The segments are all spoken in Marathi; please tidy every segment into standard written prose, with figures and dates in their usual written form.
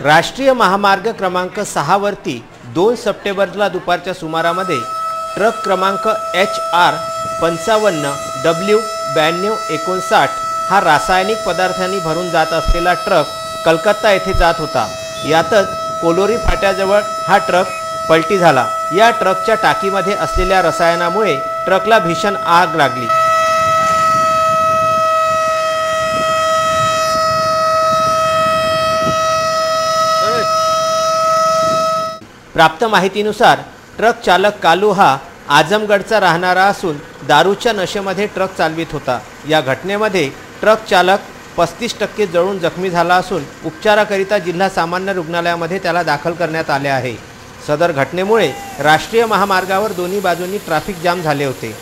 राष्ट्रीय महामार्ग क्रमांक 6 वरती 2 सप्टेंबरला दुपारच्या सुमारामध्ये ट्रक क्रमांक HR 55W9259 हा रासायनिक पदार्थांनी भरून जात असलेला ट्रक कलकत्ता येथे जात होता। यातच कोलोरी फाट्याजवळ हा ट्रक पलटी झाला। या ट्रकच्या टाकीमध्ये असलेल्या रसायनामुळे ट्रकला भीषण आग लागली। प्राप्त माहितीनुसार ट्रक चालक कालू हा आजमगडचा राहणारा असून दारूच्या नशेमध्ये ट्रक चालवित होता। या घटनेमध्ये ट्रक चालक 35% जळून जखमी झाला असून उपचाराकरिता जिल्हा सामान्य रुग्णालयामध्ये त्याला दाखल करण्यात आले आहे। सदर घटनेमुळे राष्ट्रीय महामार्गावर दोन्ही बाजूंनी ट्रॅफिक जाम झाले होते।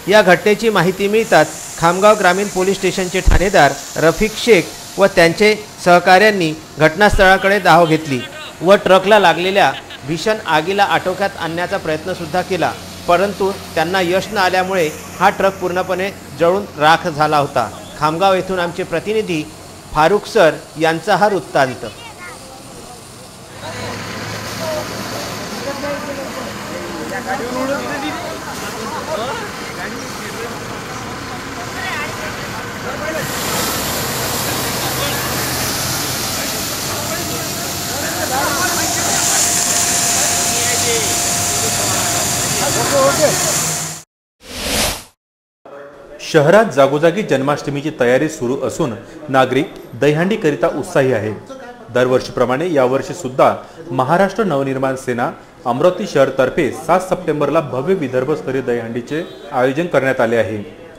या घटनेची माहिती मिळताच खामगाव ग्रामीण पोलीस स्टेशनचे ठाणेदार रफिक शेख व त्यांचे सहकाऱ्यांनी घटनास्थळाकडे धाव घेतली व ट्रकला लागलेल्या भीषण आगीला आटोक्यात आणण्याचा प्रयत्न सुद्धा केला, परंतु त्यांना यश न आल्यामुळे हा ट्रक पूर्णपणे जळून राख झाला होता। खामगाव येथून आमचे प्रतिनिधी फारुख सर यांचा हा वृत्तांत। शहरात जागोजागी जन्माष्टमीची तयारी सुरू असून नागरिक दहीहंडी करिता उत्साही आहेत। दरवर्षीप्रमाणे यावर्षी सुद्धा महाराष्ट्र नवनिर्माण सेना अमरावती शहर तर्फे 7 सप्टेंबरला भव्य विदर्भस्तरीय दहीहंडीचे आयोजन करण्यात आले आहे।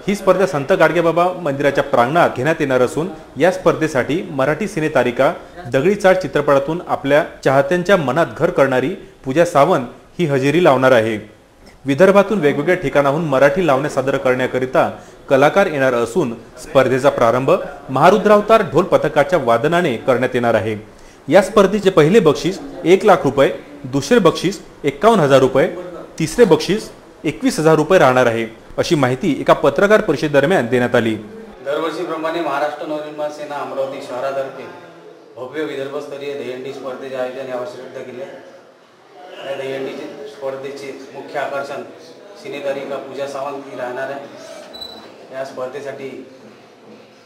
ही स्पर्धा संत गाडगेबाबा मंदिराच्या प्रांगणात घेण्यात येणार असून या स्पर्धेसाठी मराठी सिनेतारिका दगडी चाळ चित्रपटातून आपल्या चाहत्यांच्या मनात घर करणारी पूजा सावंत ही हजेरी लावणार आहे। विदर्भातून वेगवेगळ्या ठिकाणाहून मराठी लावण्या सादर करण्याकरिता कलाकार येणार असून स्पर्धेचा प्रारंभ महारुद्रावतार ढोल पथकाच्या वादनाने करण्यात येणार आहे। या स्पर्धेचे पहिले बक्षीस 1 लाख रुपये, दुसरे बक्षीस 51,000 रुपये, तिसरे बक्षीस 21,000 रुपये राहणार आहे, अशी माहिती एका पत्रकार परिषदेदरम्यान देण्यात आली। दरवर्षीप्रमाणे महाराष्ट्र नवनिर्माण सेना अमरावती शहरातर्फे भव्य विदर्भस्तरीय दहीहंडी स्पर्धेचे आयोजन यावर्षी सुद्धा केले। या दहीहंडीचे स्पर्धेचे मुख्य आकर्षण सिनेतारिका पूजा सावंत ही राहणार आहे। या स्पर्धेसाठी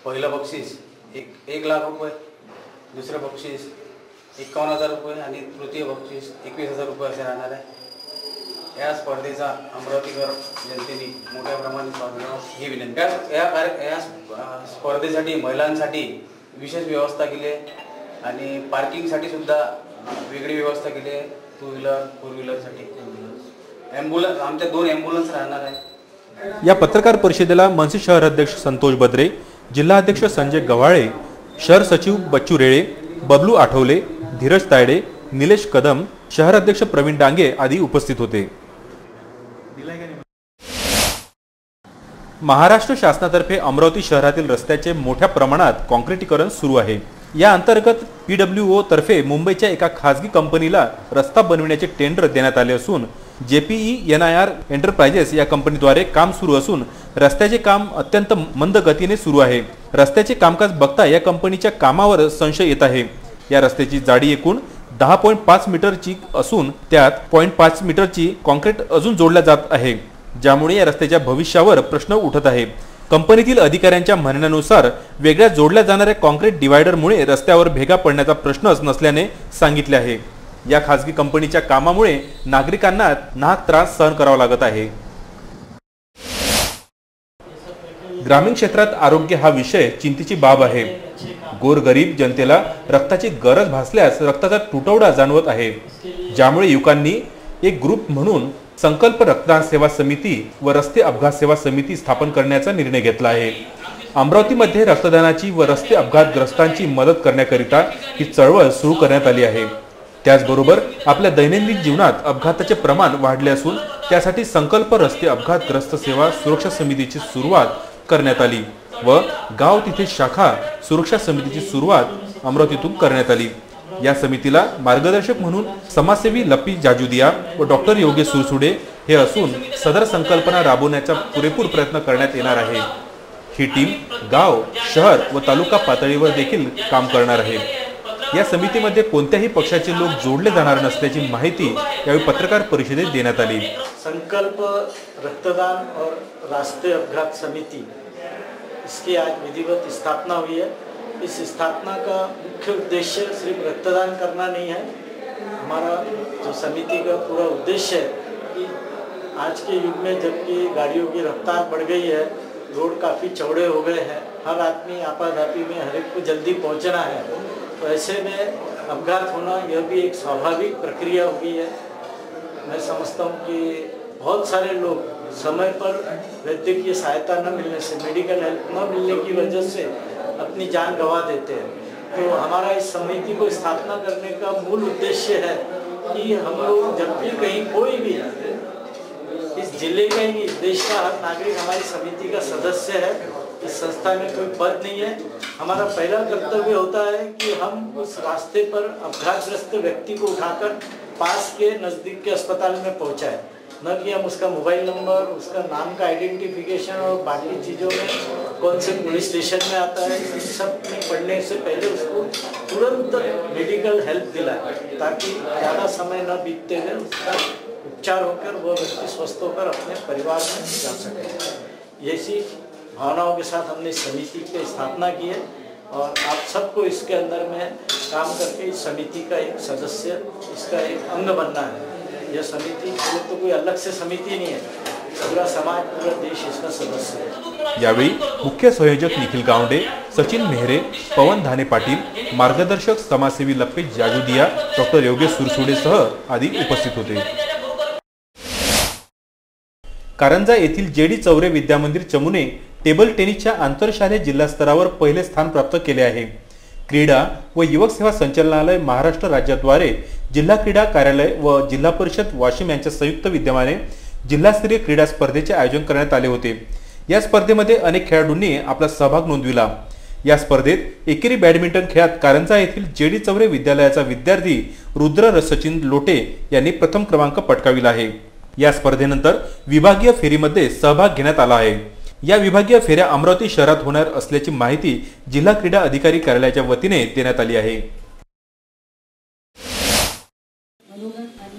पहिलं बक्षीस 1 लाख रुपये, दुसरं बक्षीस 51,000 रुपये आणि तृतीय बक्षीस 21,000 रुपये असे राहणार आहे। या स्पर्धेचा अमरावतीकर जनतेने मोठ्या प्रमाणात भाग घ्यावा ही विनंती। या स्पर्धेसाठी महिलांसाठी विशेष व्यवस्था केली आहे आणि पार्किंगसाठी सुद्धा वेगळी व्यवस्था केली आहे। 2 व्हीलर 4 व्हीलरसाठी ॲम्ब्युलन्स, आमच्या 2 ॲम्ब्युलन्स राहणार आहे। या पत्रकार परिषदेला मनसे शहर अध्यक्ष संतोष बद्रे, जिल्हा अध्यक्ष संजय गव्हाळे, शहर सचिव बच्चू रेळे, बबलू आठवले, धीरज तायडे, निलेश कदम, शहर अध्यक्ष प्रवीण डांगे आदी उपस्थित होते। महाराष्ट्र शासनातर्फे अमरावती शहरातील रस्त्याचे मोठ्या प्रमाणात काँक्रिटीकरण सुरू आहे। या अंतर्गत PWO तर्फे मुंबईच्या एका खासगी कंपनीला रस्ता बनविण्याचे टेंडर देण्यात आले असून JPE-NIR एंटरप्राइजेस या कंपनीद्वारे काम सुरू असून रस्त्याचे काम अत्यंत मंद गतीने सुरू आहे। रस्त्याचे कामकाज बघता या कंपनीच्या कामावर संशय येत आहे। या रस्त्याची जाडी एकूण 10.5 मीटरची असून त्यात 0.5 मीटरची काँक्रीट अजून जोडल्या जात आहे, ज्यामुळे या रस्त्याच्या भविष्यावर प्रश्न उठत आहे। कंपनीतील अधिकाऱ्यांच्या म्हणण्यानुसार वेगळ्या जोडल्या जाणाऱ्या काँक्रीट डिवायडरमुळे रस्त्यावर भेगा पडण्याचा प्रश्नच नसल्याने सांगितले आहे। या खासगी कंपनीच्या कामामुळे नागरिकांना नाहक त्रास सहन करावा लागत आहे। ग्रामीण क्षेत्रात आरोग्य हा विषय चिंतेची बाब आहे। गोरगरीब जनतेला रक्ताची गरज भासल्यास रक्ताचा तुटवडा जाणवत आहे, ज्यामुळे युवकांनी एक ग्रुप म्हणून संकल्प रक्तदान सेवा समिती व रस्ते अपघात सेवा समिती स्थापन करण्याचा निर्णय घेतला आहे। अमरावतीमध्ये रक्तदानाची व रस्ते अपघातग्रस्तांची मदत करण्याकरिता ही चळवळ सुरू करण्यात आली आहे। त्याचबरोबर आपल्या दैनंदिन जीवनात अपघाताचे प्रमाण वाढले असून त्यासाठी संकल्प रस्ते अपघातग्रस्त सेवा सुरक्षा समितीची सुरुवात करण्यात आली व गाव तिथे शाखा सुरक्षा समितीची सुरुवात अमरावतीतून करण्यात आली। या समितीला मार्गदर्शक म्हणून समाजसेवी लपी जाजुदिया व डॉक्टर योगेश सुरसुडे हे असून सदर संकल्पना राबवण्याचा पुरेपूर प्रयत्न करण्यात येणार आहे। ही टीम गाव, शहर व तालुका पातळीवर देखील काम करणार आहे। या समितीमध्ये कोणत्याही पक्षाचे लोक जोडले जाणार नसल्याची माहिती यावेळी पत्रकार परिषदेत देण्यात आली। संकल्प रक्तदान और राष्ट्रीय अपघात समिति, इसकी आज विधिवत स्थापना हुई है। इस स्थापना का मुख्य उद्देश्य सिर्फ रक्तदान करना नहीं है। हमारा जो समिति का पूरा उद्देश्य है कि आज के युग में जबकि गाड़ियों की रफ्तार बढ़ गई है, रोड काफ़ी चौड़े हो गए हैं, हर आदमी आपाधापी में हर एक को जल्दी पहुंचना है, तो ऐसे में अपघात होना यह भी एक स्वाभाविक प्रक्रिया हुई है। मैं समझता हूँ कि बहुत सारे लोग समय पर वैद्यकीय सहायता न मिलने से, मेडिकल हेल्प न मिलने की वजह से अपनी जान गंवा देते हैं। तो हमारा इस समिति को स्थापना करने का मूल उद्देश्य है कि हम लोग जब भी कहीं कोई भी इस जिले का ही देश का हर नागरिक हमारी समिति का सदस्य है। इस संस्था में कोई पद नहीं है। हमारा पहला कर्तव्य होता है कि हम उस रास्ते पर अपघातग्रस्त व्यक्ति को उठाकर पास के नज़दीक के अस्पताल में पहुंचाएं, न कि हम उसका मोबाइल नंबर, उसका नाम का आइडेंटिफिकेशन और बाकी चीज़ों में कौन से पुलिस स्टेशन में आता है, इन सब में पढ़ने से पहले उसको तुरंत मेडिकल हेल्प दिलाएं, ताकि ज़्यादा समय न बीतते हुए उसका उपचार होकर वो व्यक्ति स्वस्थ होकर अपने परिवार में जा सके। ऐसी भावनाओं के साथ हमने समिति की स्थापना की है और आप सबको इसके अंदर में काम करके इस समिति का एक सदस्य, इसका एक अंग बनना है। यह समिति तो कोई अलग से समिति नहीं है, पूरा समाज, पूरा देश इसका सदस्य है। यावेळी मुख्य संयोजक निखिल गावंडे, सचिन मेहरे, पवन धाने पाटील, मार्गदर्शक समाजसेवी लपेश जाजुदिया, डॉक्टर योगेश सुरसुडे सह आदी उपस्थित होते। कारंजा येथील जेडी चौरे विद्यामंदिर चमूने टेबल टेनिसच्या आंतरशालेय जिल्हा स्तरावर पहिले स्थान प्राप्त केले आहे। क्रीडा व युवक सेवा संचालनालय महाराष्ट्र राज्याद्वारे जिल्हा क्रीडा कार्यालय व जिल्हा परिषद वाशिम यांच्या संयुक्त विद्यमाने जिल्हास्तरीय क्रीडा स्पर्धेचे आयोजन करण्यात आले होते। या स्पर्धेमध्ये अनेक खेळाडूंनी आपला सहभाग नोंदविला। या स्पर्धेत एकेरी बॅडमिंटन खेळात कारंजा येथील जेडी चौरे विद्यालयाचा विद्यार्थी रुद्र सचिन लोटे यांनी प्रथम क्रमांक पटकाविला आहे। या स्पर्धेनंतर विभागीय फेरीमध्ये सहभाग घेण्यात आला आहे। या विभागीय फेऱ्या अमरावती शहरात होणार असल्याची माहिती जिल्हा क्रीडा अधिकारी कार्यालयाच्या वतीने देण्यात आली आहे।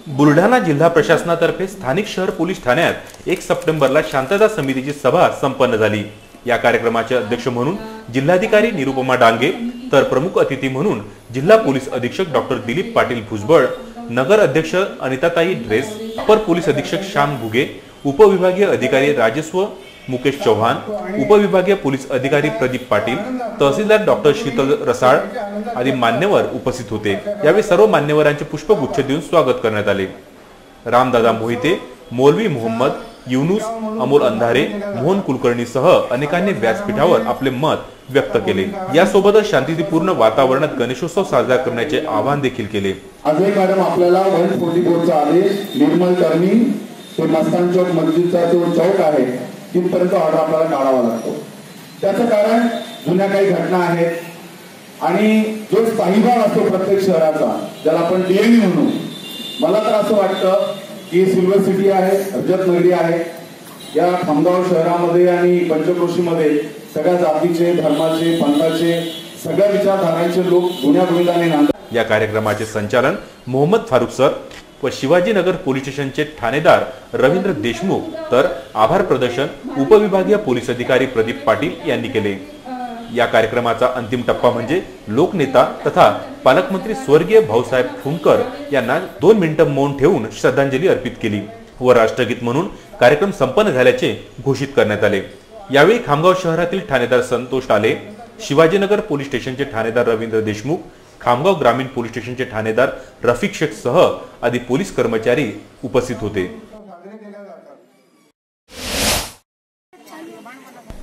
बुलढाणा जिल्हा प्रशासनातर्फे स्थानिक शहर पोलीस ठाण्यात 1 सप्टेंबरला शांतता समितीची सभा संपन्न झाली। या कार्यक्रमाचे अध्यक्ष म्हणून जिल्हाधिकारी निरुपमा डांगे, तर प्रमुख अतिथी म्हणून जिल्हा पोलीस अधीक्षक डॉक्टर दिलीप पाटील भुजबळ, नगर अध्यक्ष अनिताताई ड्रेस, अपर पोलीस अधीक्षक श्याम घुगे, उपविभागीय अधिकारी राजस्व मुकेश चौहान, उपविभागीय पोलीस अधिकारी प्रदीप पाटील, तहसीलदार डॉक्टर शीतल रसाळ आदी मान्यवर उपस्थित होते। यावेळी सर्व मान्यवरांचे पुष्पगुच्छ देऊन स्वागत करण्यात आले। रामदादा मोहिते, मौलवी मोहम्मद, युनुस, अमोल अंधारे, मोहन कुलकर्णी सह अनेकांनी व्यासपीठावर आपले मत व्यक्त केले। यासोबतच शांततापूर्ण वातावरणात गणेशोत्सव साजरा करण्याचे आवाहन देखील केले। अजय मॅडम आपल्याला 144 चा आदेश निर्मल टर्निंग ते मस्तान चौक मस्जिदचा जो चौक आहे तिथपर्यंत ऑर्डर आपल्याला काढावा लागतो। त्याचं कारण जुन्या काही घटना आहेत आणि जो स्थायीभाव असतो प्रत्येक शहराचा, ज्याला आपण डीएनए म्हणू, मला तर असं वाटतं की सिल्वर सिटी आहे, रजत नगरी आहे, या खामगाव शहरामध्ये आणि पंचक्रोशीमध्ये सगळ्या जातीचे, धर्माचे, पंथाचे, सगळ्या विचारधारांचे लोक गुण्या गोविंदाने नांदतात। या कार्यक्रमाचे संचालन मोहम्मद फारुक सर व शिवाजीनगर पोलीस स्टेशनचे ठाणेदार रवींद्र देशमुख, तर आभार प्रदर्शन उपविभागीय पोलीस अधिकारी प्रदीप पाटील यांनी केले। या कार्यक्रमाचा अंतिम टप्पा म्हणजे लोकनेता तथा पालकमंत्री स्वर्गीय भाऊसाहेब फुंकर यांना 2 मिनिटे मौन ठेवून श्रद्धांजली अर्पित केली व राष्ट्रगीत म्हणून कार्यक्रम संपन्न झाल्याचे घोषित करण्यात आले। यावेळी खामगाव शहरातील ठाणेदार संतोष टाले, शिवाजीनगर पोलीस स्टेशनचे ठाणेदार रवींद्र देशमुख, खामगाव ग्रामीण पोलीस स्टेशनचे ठाणेदार रफिक शेख सह आदी पोलीस कर्मचारी उपस्थित होते।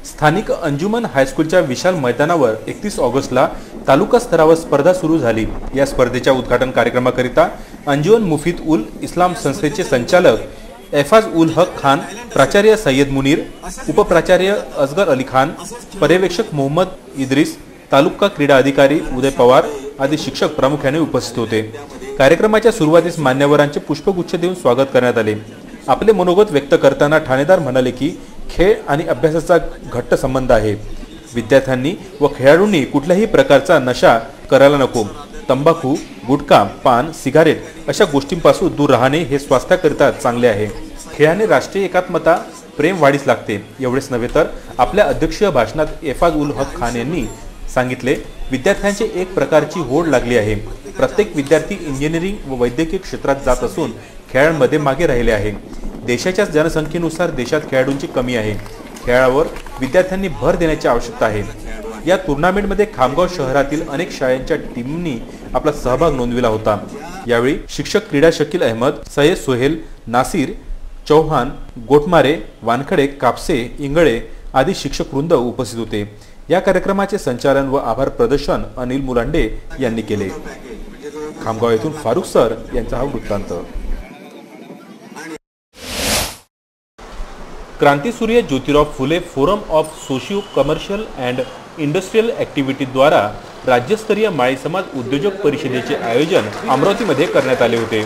स्थानिक अंजुमन हायस्कूलच्या विशाल मैदानावर 31 ऑगस्टला तालुका स्तरावर स्पर्धा सुरू झाली। या स्पर्धेच्या उद्घाटन कार्यक्रमाकरिता अंजुमन मुफीद उल इस्लाम संस्थेचे संचालक एफाज उल हक खान, प्राचार्य सय्यद मुनीर, उपप्राचार्य असगर अली खान, पर्यवेक्षक मोहम्मद इद्रिस, तालुका क्रीडा अधिकारी उदय पवार आदी शिक्षक प्रामुख्याने उपस्थित होते। कार्यक्रमाच्या सुरुवातीस मान्यवरांचे पुष्पगुच्छ देऊन स्वागत करण्यात आले। आपले मनोगत व्यक्त करताना ठाणेदार म्हणाले की खेळ आणि अभ्यासाचा घट्ट संबंध आहे। विद्यार्थ्यांनी व खेळाडूंनी कुठल्याही प्रकारचा नशा करायला नको। तंबाखू, गुटखा, पान, सिगारेट अशा गोष्टींपासून दूर राहणे हे स्वास्थ्याकरिता चांगले आहे. खेळाने राष्ट्रीय एकात्मता, प्रेम वाढीस लागते. एवढेच नव्हे तर आपल्या अध्यक्षीय भाषणात एफाज उल हक खान यांनी सांगितले, विद्यार्थ्यांची एक प्रकारची होड लागली आहे. प्रत्येक विद्यार्थी इंजिनिअरिंग व वैद्यकीय क्षेत्रात जात असून खेळांमध्ये मागे राहिले आहे. देशाच्या जनसंख्येनुसार देशात खेळाडूंची कमी आहे. खेळावर विद्यार्थ्यांनी भर देण्याची आवश्यकता आहे. या टुर्नामेंटमध्ये खामगाव शहरातील अनेक शाळांच्या टीमनी आपला सहभाग नोंदविला होता. यावेळी शिक्षक क्रीडा शकील अहमद, सय्यद सोहेल, नासिर, चौहान, गोटमारे, वानखडे, कापसे, इंगळे आदी शिक्षक वृंद उपस्थित होते. या कार्यक्रमाचे संचालन व आभार प्रदर्शन अनिल मुलांडे यांनी केले. खामगाव येथून फारुख सर यांचा हा वृत्तांत. क्रांतिसूर्य Jyotirao Phule forum of socio commercial and industrial activity द्वारा राज्यस्तरीय माळी समाज उद्योजक परिषदेचे आयोजन अमरावतीमध्ये करण्यात आले होते.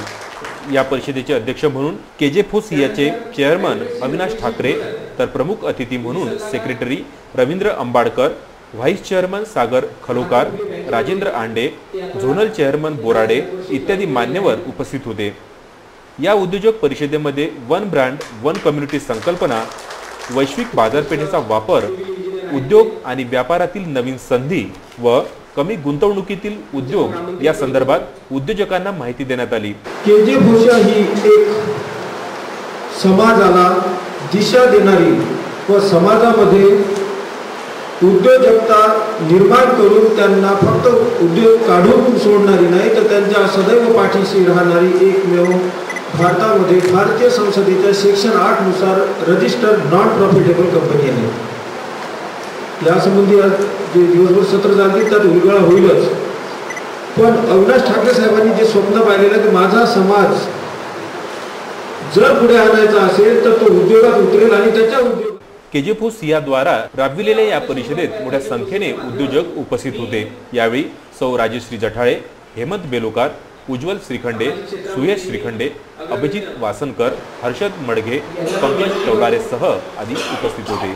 या परिषदेचे अध्यक्ष म्हणून केजेफोसियाचे चेअरमन अविनाश ठाकरे, तर प्रमुख अतिथी म्हणून सेक्रेटरी रवींद्र अंबाडकर, व्हाईस चेअरमन सागर खलोकार, राजेंद्र आंडे, झोनल चेअरमन बोराडे इत्यादी मान्यवर उपस्थित होते. या उद्योजक परिषदेमध्ये वन ब्रँड वन कम्युनिटी संकल्पना, वैश्विक बाजारपेठेचा वापर, उद्योग आणि व्यापारातील नवीन संधी व कमी गुंतवणुकीतील उद्योग या संदर्भात उद्योजकांना माहिती देण्यात आली. केजेफोसिया ही एक समाजाला दिशा देणारी व समाजामध्ये उद्योजकता निर्माण करून त्यांना फक्त उद्योग काढून सोडणारी नाही तर त्यांच्या सदैव पाठीशी राहणारी एकमेव भारतामध्ये भारतीय संसदेच्या सेक्शन 8 नुसार रजिस्टर्ड नॉन प्रॉफिटेबल कंपनी आहे. यासंबंधी आज जे दिवसभर सत्र झाले त्यात उलगडा होईलच. पण अविनाश ठाकरे साहेबांनी जे स्वप्न पाहिलेलं की माझा समाज जर पुढे आणायचा असेल तर तो उद्योगात उतरेल आणि त्याच्या उद्योग केजेफोसियाद्वारा राबविलेल्या या परिषदेत मोठ्या संख्येने उद्योजक उपस्थित होते. यावेळी सौ राजश्री जठाळे, हेमंत बेलोकार, उज्ज्वल श्रीखंडे, सुयश श्रीखंडे, अभिजित वासनकर, हर्षद मडघे, पंकज चौलारेसह आदी उपस्थित होते.